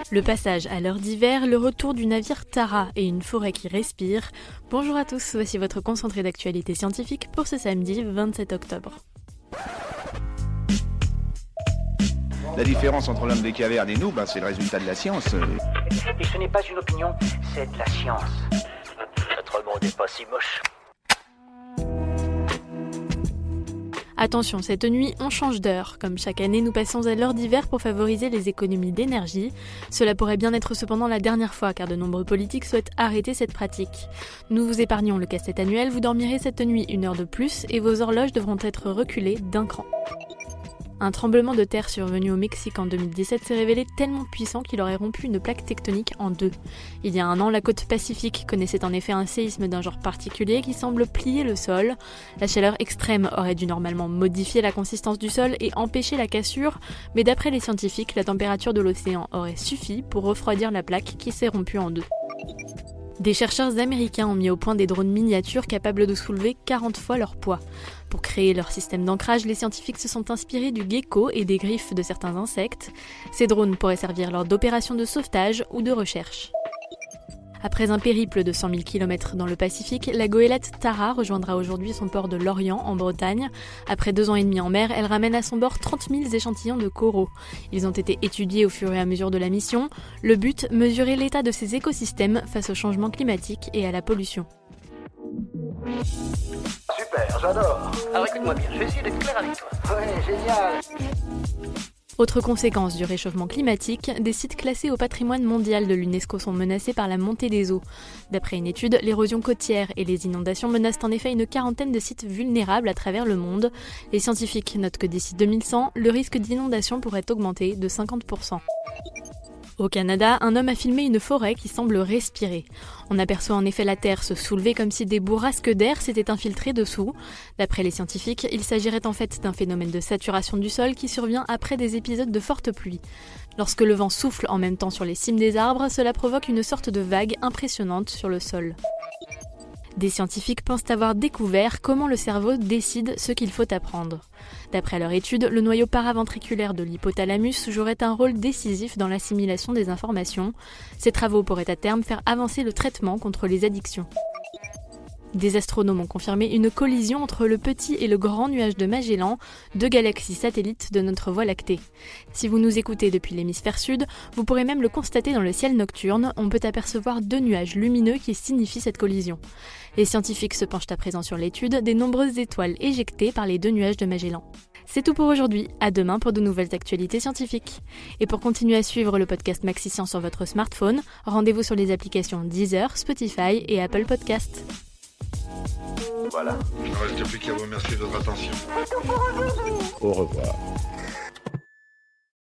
Le passage à l'heure d'hiver, le retour du navire Tara et une forêt qui respire. Bonjour à tous, voici votre concentré d'actualité scientifique pour ce samedi 27 octobre. La différence entre l'homme des cavernes et nous, c'est le résultat de la science. Et ce n'est pas une opinion, c'est de la science. Notre monde n'est pas si moche. Attention, cette nuit, on change d'heure. Comme chaque année, nous passons à l'heure d'hiver pour favoriser les économies d'énergie. Cela pourrait bien être cependant la dernière fois, car de nombreux politiques souhaitent arrêter cette pratique. Nous vous épargnons le casse-tête annuel, vous dormirez cette nuit 1 heure de plus et vos horloges devront être reculées d'un cran. Un tremblement de terre survenu au Mexique en 2017 s'est révélé tellement puissant qu'il aurait rompu une plaque tectonique en deux. Il y a un an, la côte pacifique connaissait en effet un séisme d'un genre particulier qui semble plier le sol. La chaleur extrême aurait dû normalement modifier la consistance du sol et empêcher la cassure, mais d'après les scientifiques, la température de l'océan aurait suffi pour refroidir la plaque qui s'est rompue en deux. Des chercheurs américains ont mis au point des drones miniatures capables de soulever 40 fois leur poids. Pour créer leur système d'ancrage, les scientifiques se sont inspirés du gecko et des griffes de certains insectes. Ces drones pourraient servir lors d'opérations de sauvetage ou de recherche. Après un périple de 100 000 km dans le Pacifique, la goélette Tara rejoindra aujourd'hui son port de Lorient, en Bretagne. Après 2 ans et demi en mer, elle ramène à son bord 30 000 échantillons de coraux. Ils ont été étudiés au fur et à mesure de la mission. Le but, mesurer l'état de ces écosystèmes face au changement climatique et à la pollution. Super, j'adore. Alors écoute-moi bien, je vais essayer d'être clair avec toi. Ouais, génial. Autre conséquence du réchauffement climatique, des sites classés au patrimoine mondial de l'UNESCO sont menacés par la montée des eaux. D'après une étude, l'érosion côtière et les inondations menacent en effet une 40aine de sites vulnérables à travers le monde. Les scientifiques notent que d'ici 2100, le risque d'inondation pourrait augmenter de 50%. Au Canada, un homme a filmé une forêt qui semble respirer. On aperçoit en effet la terre se soulever comme si des bourrasques d'air s'étaient infiltrées dessous. D'après les scientifiques, il s'agirait en fait d'un phénomène de saturation du sol qui survient après des épisodes de fortes pluies. Lorsque le vent souffle en même temps sur les cimes des arbres, cela provoque une sorte de vague impressionnante sur le sol. Des scientifiques pensent avoir découvert comment le cerveau décide ce qu'il faut apprendre. D'après leur étude, le noyau paraventriculaire de l'hypothalamus jouerait un rôle décisif dans l'assimilation des informations. Ces travaux pourraient à terme faire avancer le traitement contre les addictions. Des astronomes ont confirmé une collision entre le petit et le grand nuage de Magellan, 2 galaxies satellites de notre Voie lactée. Si vous nous écoutez depuis l'hémisphère sud, vous pourrez même le constater dans le ciel nocturne, on peut apercevoir 2 nuages lumineux qui signifient cette collision. Les scientifiques se penchent à présent sur l'étude des nombreuses étoiles éjectées par les 2 nuages de Magellan. C'est tout pour aujourd'hui, à demain pour de nouvelles actualités scientifiques. Et pour continuer à suivre le podcast MaxiScience sur votre smartphone, rendez-vous sur les applications Deezer, Spotify et Apple Podcasts. Voilà. Il ne reste plus qu'à vous remercier de votre attention. Au revoir.